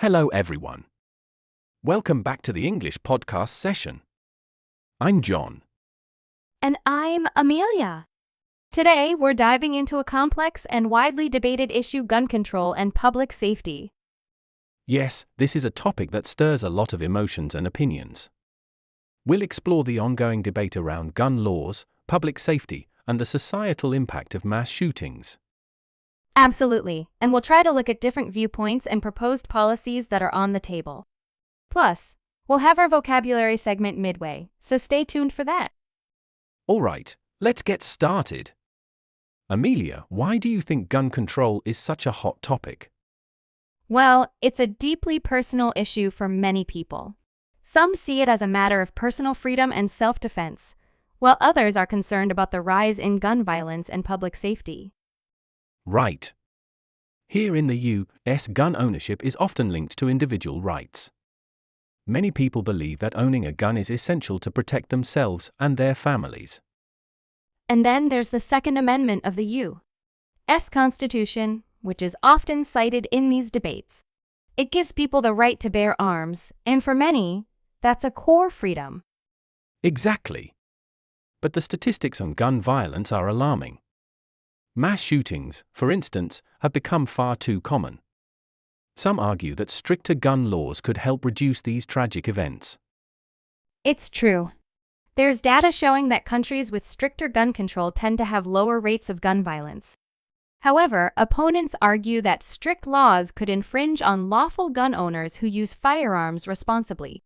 Hello everyone. Welcome back to the English podcast session. I'm John. And I'm Amelia. Today, we're diving into a complex and widely debated issue: gun control and public safety. Yes, this is a topic that stirs a lot of emotions and opinions. We'll explore the ongoing debate around gun laws, public safety, and the societal impact of mass shootings. Absolutely, and we'll try to look at different viewpoints and proposed policies that are on the table. Plus, we'll have our vocabulary segment midway, so stay tuned for that. All right, let's get started. Amelia, why do you think gun control is such a hot topic? Well, it's a deeply personal issue for many people. Some see it as a matter of personal freedom and self-defense, while others are concerned about the rise in gun violence and public safety. Right. Here in the U.S., gun ownership is often linked to individual rights. Many people believe that owning a gun is essential to protect themselves and their families. And then there's the Second Amendment of the U.S. Constitution, which is often cited in these debates. It gives people the right to bear arms, and for many, that's a core freedom. Exactly. But the statistics on gun violence are alarming. Mass shootings, for instance, have become far too common. Some argue that stricter gun laws could help reduce these tragic events. It's true. There's data showing that countries with stricter gun control tend to have lower rates of gun violence. However, opponents argue that strict laws could infringe on lawful gun owners who use firearms responsibly.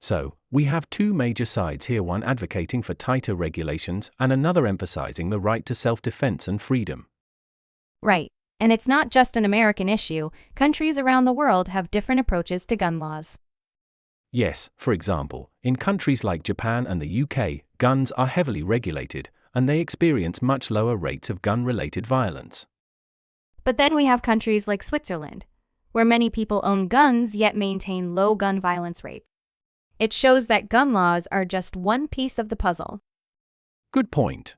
So, we have two major sides here, one advocating for tighter regulations and another emphasizing the right to self-defense and freedom. Right. And it's not just an American issue. Countries around the world have different approaches to gun laws. Yes, for example, in countries like Japan and the UK, guns are heavily regulated, and they experience much lower rates of gun-related violence. But then we have countries like Switzerland, where many people own guns yet maintain low gun violence rates. It shows that gun laws are just one piece of the puzzle. Good point.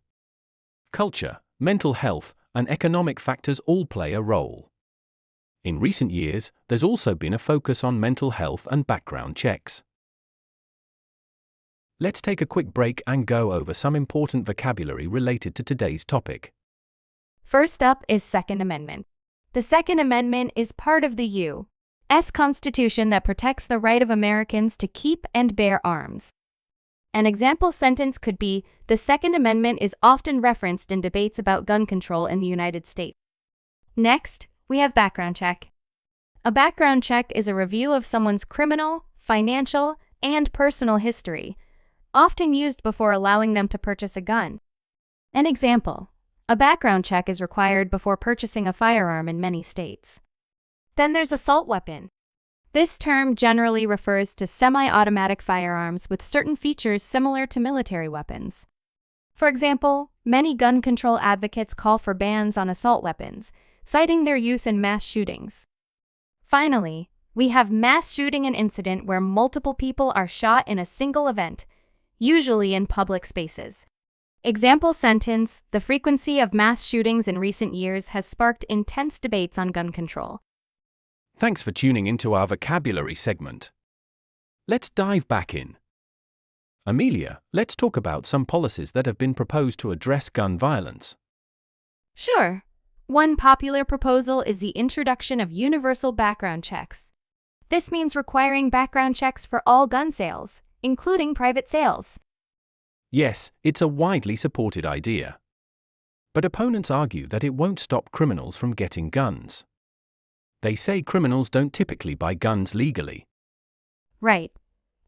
Culture, mental health, and economic factors all play a role. In recent years, there's also been a focus on mental health and background checks. Let's take a quick break and go over some important vocabulary related to today's topic. First up is Second Amendment. The Second Amendment is part of the U.S. Constitution that protects the right of Americans to keep and bear arms. An example sentence could be, "The Second Amendment is often referenced in debates about gun control in the United States." Next, we have background check. A background check is a review of someone's criminal, financial, and personal history, often used before allowing them to purchase a gun. An example: a background check is required before purchasing a firearm in many states. Then there's assault weapon. This term generally refers to semi-automatic firearms with certain features similar to military weapons. For example, many gun control advocates call for bans on assault weapons, citing their use in mass shootings. Finally, we have mass shooting, an incident where multiple people are shot in a single event, usually in public spaces. Example sentence: the frequency of mass shootings in recent years has sparked intense debates on gun control. Thanks for tuning into our vocabulary segment. Let's dive back in. Amelia, let's talk about some policies that have been proposed to address gun violence. Sure. One popular proposal is the introduction of universal background checks. This means requiring background checks for all gun sales, including private sales. Yes, it's a widely supported idea. But opponents argue that it won't stop criminals from getting guns. They say criminals don't typically buy guns legally. Right.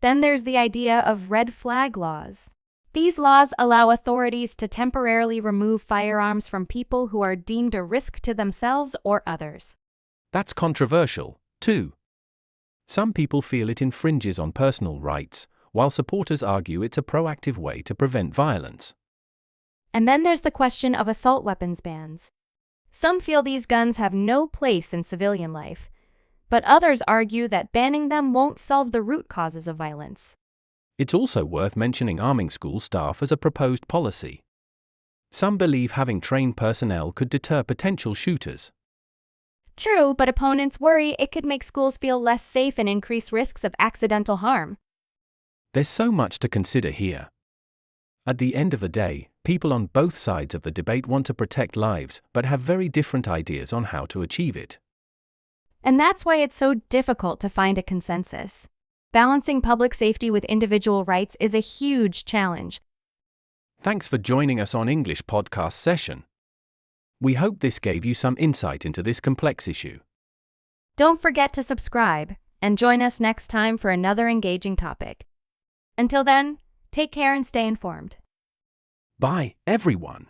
Then there's the idea of red flag laws. These laws allow authorities to temporarily remove firearms from people who are deemed a risk to themselves or others. That's controversial, too. Some people feel it infringes on personal rights, while supporters argue it's a proactive way to prevent violence. And then there's the question of assault weapons bans. Some feel these guns have no place in civilian life, but others argue that banning them won't solve the root causes of violence. It's also worth mentioning arming school staff as a proposed policy. Some believe having trained personnel could deter potential shooters. True, but opponents worry it could make schools feel less safe and increase risks of accidental harm. There's so much to consider here. At the end of the day, people on both sides of the debate want to protect lives, but have very different ideas on how to achieve it. And that's why it's so difficult to find a consensus. Balancing public safety with individual rights is a huge challenge. Thanks for joining us on English podcast session. We hope this gave you some insight into this complex issue. Don't forget to subscribe and join us next time for another engaging topic. Until then, take care and stay informed. Bye, everyone.